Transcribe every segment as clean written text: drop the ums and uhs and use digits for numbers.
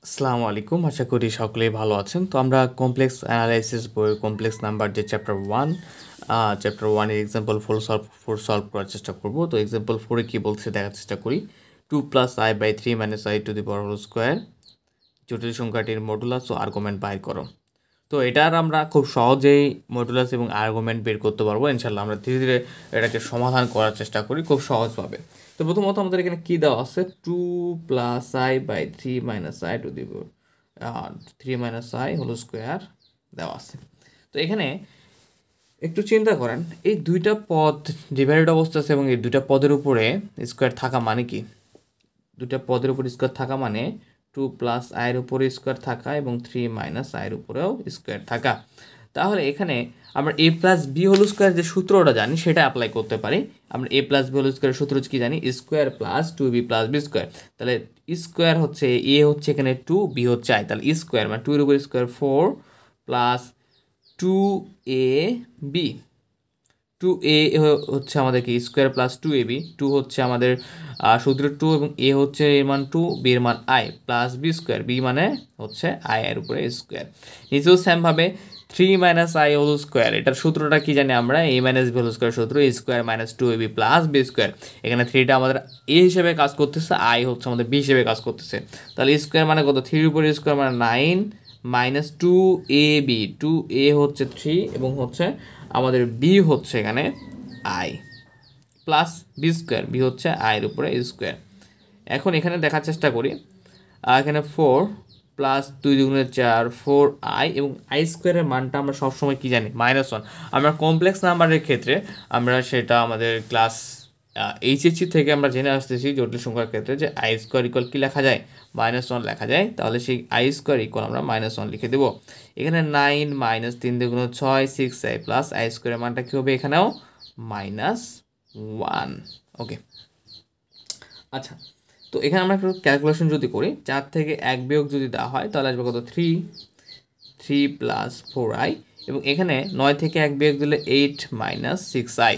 আসসালামু আলাইকুম, আশা করি সকলেই ভালো আছেন। তো আমরা কমপ্লেক্স অ্যানালাইসিস বইয়ের কমপ্লেক্স নাম্বার যে চ্যাপ্টার ওয়ানের এক্সাম্পল সলভ করার চেষ্টা করব। তো এক্সাম্পল 4-এ কী বলছে দেখার চেষ্টা করি। 2 + i/3 - i² জটিল সংখ্যাটির মডুলাস ও আর্গুমেন্ট বাইর করো। তো এটার আমরা খুব সহজেই মডুলাস এবং আর্গুমেন্ট বের করতে পারবো ইনশাল্লাহ। আমরা ধীরে ধীরে এটাকে সমাধান করার চেষ্টা করি খুব সহজভাবে। তো প্রথমত আমাদের এখানে কী দেওয়া আছে, 2 + i/3 - i³ দেওয়া আছে। তো এখানে একটু চিন্তা করেন, এই দুইটা পদ ডিভাইডেড অবস্থা আছে এবং এই দুইটা পদের উপরে স্কোয়ার থাকা মানে কি? দুইটা পদের উপর স্কোয়ার থাকা মানে 2 + i-এর উপরে স্কোয়ার থাকা এবং 3 - i-এর উপরেও স্কোয়ার থাকা। তাহলে এখানে আমরা a+b² যে সূত্রটা জানি সেটা অ্যাপ্লাই করতে পারি। আমরা a+b² সূত্র কি জানি, স্কোয়ার প্লাস 2b+b²। তাহলে স্কোয়ার হচ্ছে a হচ্ছে এখানে 2, b হচ্ছে i, তাহলে স্কোয়ার মানে 2 এর উপর স্কোয়ার 4 প্লাস 2ab। 2a হচ্ছে আমাদের কি স্কোয়ার প্লাস 2ab, 2 হচ্ছে আমাদের সূত্র 2 এবং a হচ্ছে এর মান 2, b এর মান i প্লাস b², b মানে হচ্ছে i এর উপরে স্কোয়ার। নিচেও সেমভাবে 3 - i² এটার সূত্রটা কি জানি আমরা, a - b² সূত্র, a² - 2ab প্লাস b²। এখানে 3টা আমাদের a হিসেবে কাজ করতেছে, i হচ্ছে আমাদের b হিসেবে কাজ করতেছে। তাহলে স্কোয়ার মানে কত, 3 এর উপরে স্কোয়ার মানে 9 - 2ab, 2a হচ্ছে 3 এবং হচ্ছে আমাদের b হচ্ছে এখানে i প্লাস b², b হচ্ছে i এর উপরে স্কোয়ার। এখন এখানে দেখার চেষ্টা করি, এখানে 4 প্লাস 2 × 4 4i এবং i² মানটা আমরা সবসময় কি জানি, -1। আমরা কমপ্লেক্স নাম্বারের ক্ষেত্রে আমরা সেটা আমাদের ক্লাস এইচএসসি থেকে আমরা জেনে আসতেছি জটিল সংখ্যার ক্ষেত্রে যে i² কি লেখা যায়, -1 লেখা যায়। তাহলে সেই i² আমরা -1 লিখে দেব। এখানে 9 - 3 × 6 6i প্লাস i² মানটা কী হবে, এখানেও -1। ওকে, আচ্ছা। তো এখানে আমরা একটু ক্যালকুলেশন যদি করি, 4 থেকে 1 বিয়োগ যদি দেওয়া হয় তাহলে আসবে কত, 3 প্লাস 4i এবং এখানে 9 থেকে 1 বিয়োগ দিলে 8 - 6i।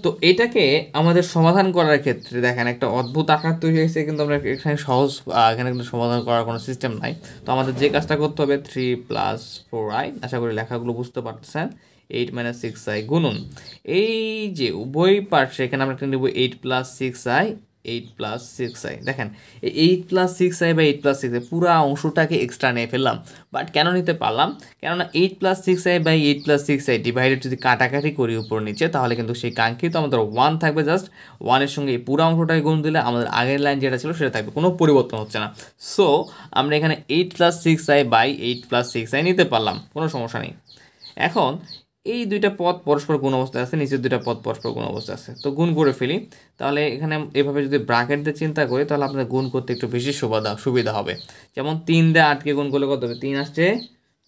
তো এটাকে আমাদের সমাধান করার ক্ষেত্রে দেখেন একটা অদ্ভুত আকার তৈরি হয়েছে, কিন্তু আমরা এখানে এখানে কিন্তু সমাধান করার কোনো সিস্টেম নাই। তো আমাদের যে কাজটা করতে হবে, 3 + 4i, আশা করি লেখাগুলো বুঝতে পারতেছেন, 8 - 6i গুণন এই যে উভয় পার্শ্বে এখানে আমরা একটা নেব 8 + 6i, 8 + 6i। দেখেন এই 8 + 6i বা 8 + 6i পুরো অংশটাকে এক্সট্রা নিয়ে ফেললাম। বাট কেন নিতে পারলাম, কেননা 8 + 6i বাই 8 + 6i ডিভাইডেড যদি কাটাকাটি করি উপর নিচে, তাহলে কিন্তু সেই কাঙ্ক্ষিত আমাদের 1 থাকবে। জাস্ট 1-এর সঙ্গে এই পুরো অংশটাকে গুণ দিলে আমাদের আগের লাইন যেটা ছিল সেটা থাকবে, কোনো পরিবর্তন হচ্ছে না। সো আমরা এখানে 8 + 6i বাই 8 + 6i নিতে পারলাম, কোনো সমস্যা নেই। এখন এই দুইটা পদ পরস্পর গুণ অবস্থায় আছে, নিচের দুইটা পদ পরস্পর গুণ অবস্থায় আছে, তো গুণ করে ফেলি। তাহলে এখানে এভাবে যদি ব্র্যাকেট দিয়ে চিন্তা করি তাহলে আপনাদের গুণ করতে একটু বেশি সুবিধা হবে। যেমন 3 দিয়ে 8কে গুণ করলে কত হবে, 3 আসছে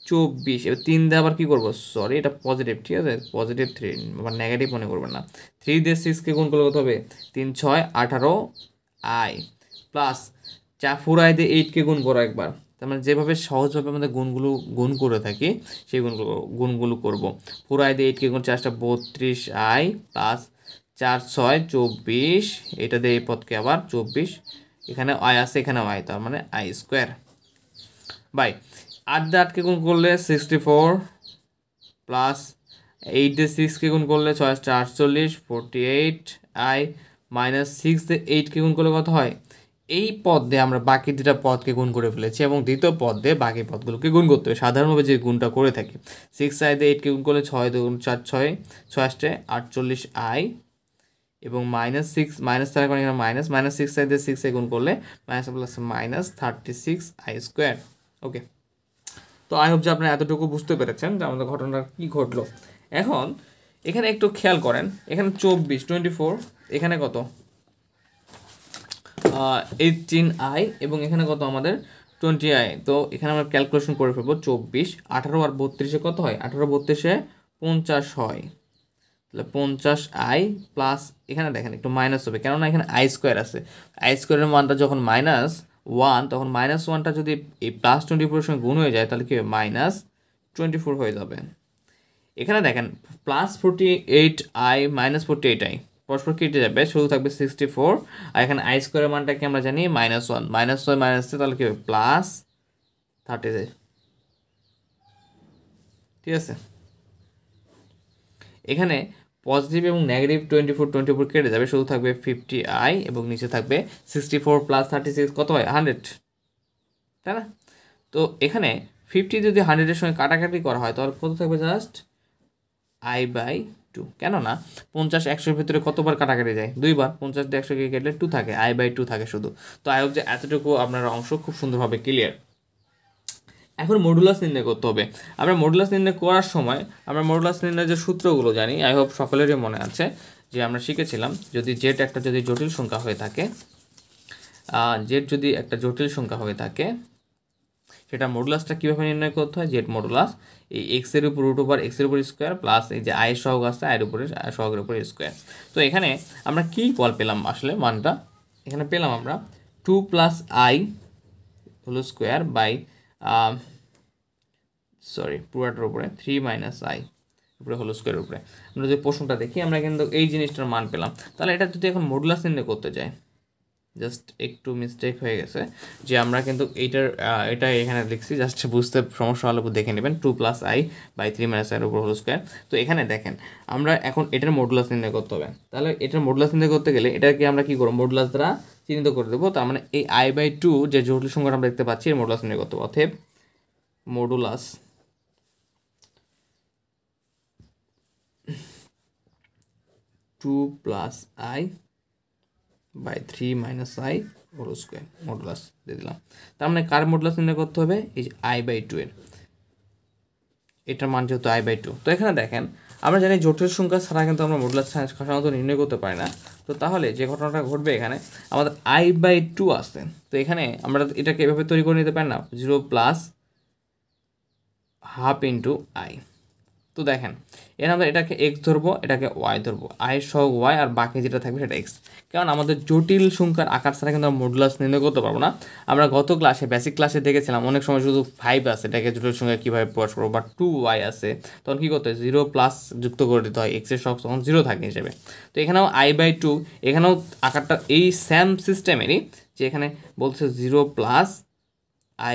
24। এবার 3 দিয়ে আবার কী করবো, সরি এটা পজিটিভ, ঠিক আছে, +3, আবার নেগেটিভ মনে করবেন না। 3 দিয়ে 6কে গুণ করলে কত হবে, 3 × 6 = 18i প্লাস 4i দিয়ে 8কে গুণ করো একবার। তার মানে যেভাবে সহজভাবে আমাদের গুণ করে থাকি সেই গুণগুলো করব। 4i দিয়ে 8কে গুণ 4 = 32i প্লাস 4 × 6 = 24, এটা দিয়ে এই পদকে আবার 24, এখানে i আছে এখানেও i, তার মানে i² বাই 8 দিয়ে 8কে গুণ করলে 64 প্লাস 8 দিয়ে 6কে গুণ করলে 6 × 48 48i মাইনাস 6 দিয়ে 8কে গুণ করলে কত হয়, এই পদ দিয়ে আমরা বাকি দুটা পদকে গুণ করে ফেলেছি এবং দ্বিতীয় পদ দিয়ে বাকি পদগুলোকে গুণ করতে হবে সাধারণভাবে যে গুণটা করে থাকি। 6i দিয়ে 8কে গুণ করলে 6 × 2 = 4 6 আসছে 48i এবং -6 মাইনাস থাকার কারণে এখানে -6i দিয়ে 6i গুণ করলে -36i²। ওকে, তো আই হোপ যে আপনারা এতটুকু বুঝতে পেরেছেন যে আমাদের ঘটনাটা কী ঘটলো। এখন এখানে একটু খেয়াল করেন, এখানে 24 এখানে কত 18i এবং এখানে কত আমাদের 20i। তো এখানে আমরা ক্যালকুলেশন করে ফেলবো, 24 18 আর 32-এ কত হয়, 18 32-এ 50 হয়। তাহলে 50i প্লাস এখানে দেখেন একটু মাইনাস হবে, কেননা এখানে i² আছে। i² মানটা যখন -1 তখন -1টা যদি এই +24-এর সঙ্গে গুণ হয়ে যায় তাহলে কি হবে, -24 হয়ে যাবে। এখানে দেখেন +48i -48i পরস্পর কেটে যাবে, শুধু থাকবে 64, আর এখানে আই স্কোয়ারের মানটা কি আমরা জানি -1, -1 -3 তাহলে কি হবে +30, ঠিক আছে। এখানে পজিটিভ এবং নেগেটিভ 24 কেটে যাবে, শুধু থাকবে 50i এবং নিচে থাকবে 64 + 36 কত হয় 100, তাই না? তো এখানে 50 যদি 100-এর সঙ্গে কাটাকাটি করা হয় তাহলে কত থাকবে, জাস্ট i/2, কেননা 50 100-এর ভিতরে কতবার কাটাকাটি যায়, 2বার, 50 দিয়ে 100 কে কাটলে 2 থাকে, i/2 থাকে শুধু। তো আই হোপ যে এতটুকু আপনার অংশ খুব সুন্দরভাবে ক্লিয়ার। এখন মডুলাস নির্ণয় করতে হবে। আমরা মডুলাস নির্ণয় করার সময় আমরা মডুলাস নির্ণয়ের যে সূত্রগুলো জানি, আই হোপ সকলেরই মনে আছে যে আমরা শিখেছিলাম যদি জেড একটা যদি জটিল সংখ্যা হয়ে থাকে, জেড যদি একটা জটিল সংখ্যা হয়ে থাকে সেটা মডুলাসটা কীভাবে নির্ণয় করতে হয়, জেড মডুলাস এই এক্সের উপর √(x) স্কোয়ার প্লাস এই যে আই সহগ আছে আয়ের উপরে সহগের উপরে স্কোয়ার। তো এখানে আমরা কি কল পেলাম আসলে মানটা, এখানে পেলাম আমরা 2 + i হোল স্কোয়ার বাই পুরাটার উপরে 3 - i উপরে হোল স্কোয়ারের উপরে। আমরা যে প্রশ্নটা দেখি আমরা কিন্তু এই জিনিসটার মান পেলাম। তাহলে এটা যদি এখন মডুলাস নির্ণয় করতে যাই, জাস্ট একটু মিস্টেক হয়ে গেছে যে আমরা কিন্তু এটা এখানে লিখছি, জাস্ট বুঝতে সমস্যা হলে দেখে নেবেন 2 + i বাই 3 - i উপর হোল স্কোয়ার। তো এখানে দেখেন আমরা এখন এটার মডুলাস নির্ণয় করতে হবে। তাহলে এটার মডুলাস নির্ণয় করতে গেলে এটাকে আমরা কী করবো, মডুলাস দ্বারা চিহ্নিত করে দেবো। তার মানে এই i/2 যে জটিল সংখ্যাটা আমরা দেখতে পাচ্ছি এর মডুলাস নির্ণয় করতে হবে। অতএব modulus 2 + i by 3 - i whole square modulus দিয়ে দিলাম। তার মানে কার মডুলাস নির্ণয় করতে হবে, এই যে i/2 এর, এটার মান যেহেতু i/2। তো এখানে দেখেন আমরা জানি জটিল সংখ্যা ছাড়া কিন্তু আমরা মডুলাস সাধারণত নির্ণয় করতে পারি না। তো তাহলে যে ঘটনাটা ঘটবে এখানে আমাদের i/2 আসছে। তো এখানে আমরা এটাকে এভাবে তৈরি করে নিতে পারি না, 0 + ½ × i। তো দেখেন এর আমরা এটাকে x ধরবো, এটাকে y ধরবো, i সহ y আর বাকি যেটা থাকবে সেটা x। কারণ আমাদের জটিল সংখ্যার আকার ছাড়া কিন্তু আমরা মডুলাস নির্ণয় করতে পারবো না। আমরা গত ক্লাসে বেসিক ক্লাসে দেখেছিলাম অনেক সময় শুধু 5 আছে, এটাকে জটিল সংখ্যা কীভাবে প্রকাশ করবো, বা 2y আছে, তখন কী করতে হয় 0+ যুক্ত করে দিতে হয়, x এর সহগ তখন 0 থাকে হিসেবে। তো এখানেও i/2, এখানেও আকারটা এই সেম সিস্টেমেরই, যে এখানে বলছে 0 +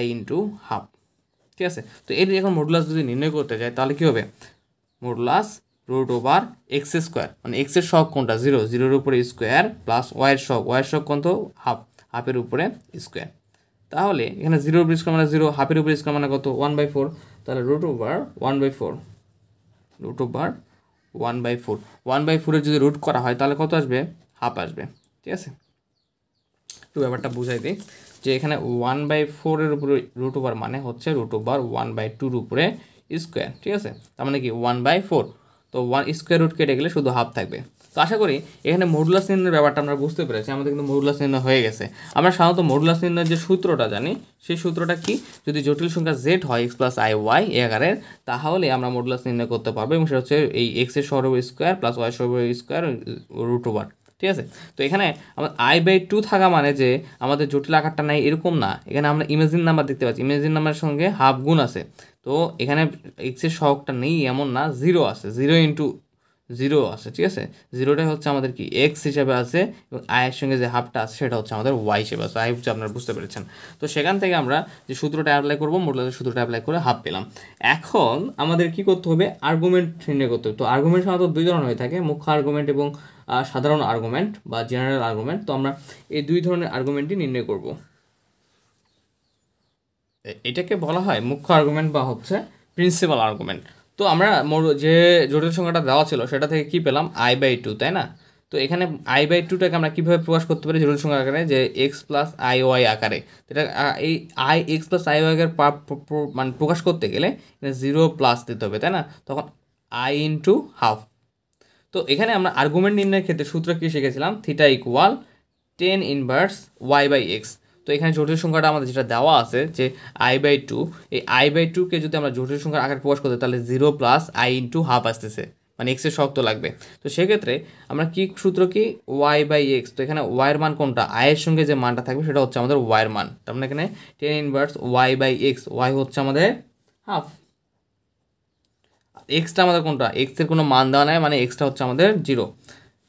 i × ½ ঠিক আছে। তো এর এখন মডুলাস যদি নির্ণয় করতে যায় তাহলে কী হবে, মডুলাস √(x²), মানে x এর সহগ কোনটা 0, 0-এর উপরে স্কোয়ার প্লাস y এর সহগ কত ½ 1/2-এর উপরে স্কোয়ার। তাহলে এখানে 0-এর উপরে স্কোয়ার মানে 0, 1/2-এর উপরে স্কোয়ার মানে কত 1/4। তাহলে √1/4, 1/4 যদি রুট করা হয় তাহলে কত আসবে, ½ আসবে, ঠিক আছে। একটু ব্যাপারটা বুঝাই দিই যে এখানে 1/4-এর উপরে √, মানে হচ্ছে √1/2-এর উপরে স্কোয়ার, ঠিক আছে। তার মানে কি 1/4, তো 1 স্কোয়ার রুট কেটে গেলে শুধু ½ থাকবে। তো আশা করি এখানে মডুলাস নির্ণয়ের ব্যাপারটা আমরা বুঝতে পেরেছি, আমাদের কিন্তু মডুলাস নির্ণয় হয়ে গেছে। আমরা সাধারণত মডুলাস নির্ণয়ের যে সূত্রটা জানি সেই সূত্রটা কি, যদি জটিল সংখ্যা z হয় x + i y এই আকারের, তাহলে আমরা মডুলাস নির্ণয় করতে পারবো, এবং সেটা হচ্ছে এই x এর সহগের স্কোয়ার প্লাস y এর সহগের স্কোয়ার √, ঠিক আছে। তো এখানে আমাদের i/2 থাকা মানে যে আমাদের জটিল আকারটা নাই এরকম না, এখানে আমরা ইমেজিন নাম্বার দেখতে পাচ্ছি, ইমেজিন নাম্বারের সঙ্গে ½ গুণ আছে। তো এখানে x এর সহগটা নেই এমন না, 0 আছে, 0 × 0 আছে, ঠিক আছে। 0টাই হচ্ছে আমাদের কি x হিসাবে আছে, এবং i এর সঙ্গে যে হাফটা আছে সেটা হচ্ছে আমাদের y হিসেবে আছে। আই হচ্ছে আপনারা বুঝতে পেরেছেন। তো সেখান থেকে আমরা যে সূত্রটা অ্যাপ্লাই করবো, মডুলাসের সূত্রটা অ্যাপ্লাই করে ½ পেলাম। এখন আমাদের কি করতে হবে, আর্গুমেন্ট নির্ণয় করতে হবে। তো আর্গুমেন্ট সাধারণত 2 ধরনের হয়ে থাকে, মুখ্য আর্গুমেন্ট এবং সাধারণ আর্গুমেন্ট বা জেনারেল আর্গুমেন্ট। তো আমরা এই 2 ধরনের আর্গুমেন্টই নির্ণয় করব। এটাকে বলা হয় মুখ্য আর্গুমেন্ট বা হচ্ছে প্রিন্সিপাল আর্গুমেন্ট। তো আমরা যে জটিল সংখ্যাটা দেওয়া ছিল সেটা থেকে কি পেলাম, i/2, তাই না। তো এখানে i/2টাকে আমরা কীভাবে প্রকাশ করতে পারি জটিল সংখ্যা আকারে, যে x + iy আকারে। এটা এই x + iy আকারে মানে প্রকাশ করতে গেলে 0+ দিতে হবে, তাই না, তখন i × ½। তো এখানে আমরা আর্গুমেন্ট নির্ণয়ের ক্ষেত্রে সূত্র কি শিখেছিলাম, θ = tan ইনভার্স y/x। তো এখানে জটিল সংখ্যাটা আমাদের যেটা দেওয়া আছে যে i/2, এই i/2কে যদি আমরা জটিল সংখ্যার আকারে প্রকাশ করতে তাহলে 0 + i × ½ আসতেছে, মানে x এর সহগ তো লাগবে। তো সেক্ষেত্রে আমরা কি সূত্র কি y/x, তো এখানে y এর মান কোনটা, i এর সঙ্গে যে মানটা থাকবে সেটা হচ্ছে আমাদের y এর মান। তার মানে এখানে tan ইনভার্স y/x, y হচ্ছে আমাদের ½, এক্সটা আমাদের কোনটা, এক্স এর কোনো মান দেওয়া নাই, মানে এক্সটা হচ্ছে আমাদের 0।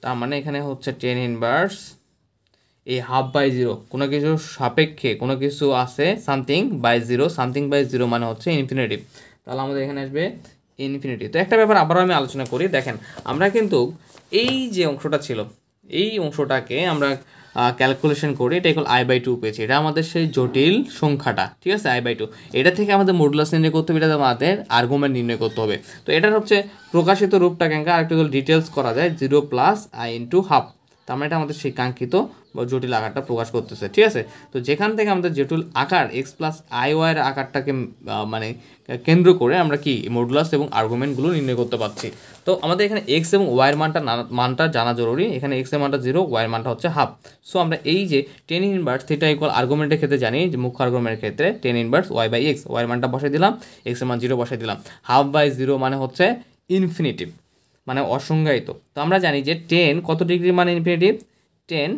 তার মানে এখানে হচ্ছে টেন ইনভার্স এই হাফ বাই জিরো, কোনো কিছু সাপেক্ষে কোনো কিছু আছে something by zero, something by zero মানে হচ্ছে ইনফিনিটি, তাহলে আমাদের এখানে আসবে ইনফিনিটি। তো একটা ব্যাপার আবারও আমি আলোচনা করি, দেখেন আমরা কিন্তু এই যে অংশটা ছিল এই অংশটাকে আমরা ক্যালকুলেশন করি, এটা ইকুয়াল i/2 পেয়েছি, এটা আমাদের সেই জটিল সংখ্যাটা, ঠিক আছে, i/2, এটা থেকে আমাদের মডুলাস নির্ণয় করতে হবে, এটা আমাদের আর্গুমেন্ট নির্ণয় করতে হবে। তো এটার হচ্ছে প্রকাশিত রূপটা কেনকা আরেকটু ডিটেলস করা যায়, 0 + i × হাফ, তার মানে এটা আমাদের সেই কাঙ্ক্ষিত বা জটিল আকারটা প্রকাশ করতেছে, ঠিক আছে। তো যেখান থেকে আমাদের জটিল আকার x + iy এর আকারটাকে মানে কেন্দ্র করে আমরা কি মডুলাস এবং আর্গুমেন্টগুলো নির্ণয় করতে পারছি। তো আমাদের এখানে x এবং y এর মানটা জানা জরুরি, এখানে x এর মানটা 0, y এর মানটা হচ্ছে হাফ। সো আমরা এই যে টেন ইনভার্স থিটা ইকুয়াল আর্গুমেন্টের ক্ষেত্রে জানি যে মুখ্য আর্গুমেন্টের ক্ষেত্রে টেন ইনভার্স y/x, y এর মানটা বসাই দিলাম, x এর মান 0 বসাই দিলাম, হাফ বাই 0 মানে হচ্ছে ইনফিনিটিভ মানে অসংজ্ঞায়িত। তো আমরা জানি যে 10 কত ডিগ্রির মান ইনফিনিটিভ, 10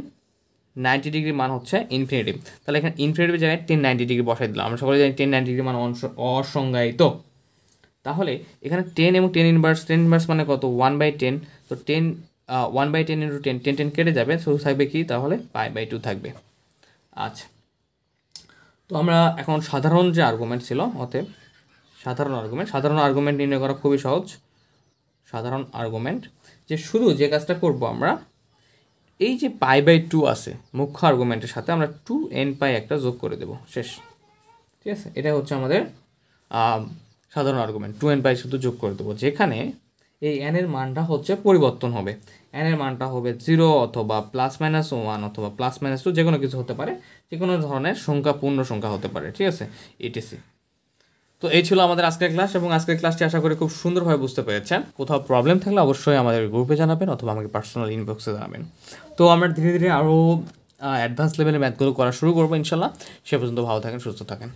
90 ডিগ্রি মান হচ্ছে ইনফিনিটিভ, তাহলে এখানে ইনফিনিটিভের জায়গায় 10 90 ডিগ্রি বসাই দিলাম, আমরা সকলে জানি 10 90 ডিগ্রি মান অসংজ্ঞায়িত। তাহলে এখানে 10 এবং 10 ইনভার্স মানে কত 1/10, তো 10 1/10 × 10, 10 10 কেটে যাবে, সো থাকবে কি তাহলে π/2 থাকবে। আচ্ছা, তো আমরা এখন সাধারণ যে আর্গুমেন্ট ছিল, অতএব সাধারণ আর্গুমেন্ট নির্ণয় করা খুবই সহজ। সাধারণ আর্গুমেন্ট যে শুধু যে কাজটা করব আমরা এই যে π/2 আছে মুখ্য আর্গুমেন্টের সাথে আমরা 2nπ একটা যোগ করে দেব, শেষ, ঠিক আছে। এটা হচ্ছে আমাদের সাধারণ আর্গুমেন্ট, 2nπ শুধু যোগ করে দেবো, যেখানে এই n এর মানটা হচ্ছে পরিবর্তন হবে, n এর মানটা হবে 0 অথবা ±1 অথবা ±2, যে কোনো কিছু হতে পারে, যে কোনো ধরনের সংখ্যা পূর্ণ সংখ্যা হতে পারে, ঠিক আছে, etc। তো এই ছিল আমাদের আজকের ক্লাস, এবং আজকের ক্লাসটি আশা করি খুব সুন্দরভাবে বুঝতে পেরেছেন। কোথাও প্রবলেম থাকলে অবশ্যই আমাদের গ্রুপে জানাবেন অথবা আমাকে পার্সোনাল ইনবক্সে জানাবেন। তো আমরা ধীরে ধীরে আরও অ্যাডভান্স লেভেলের ম্যাথগুলো করা শুরু করবো ইনশাল্লাহ। সে পর্যন্ত ভালো থাকেন, সুস্থ থাকেন।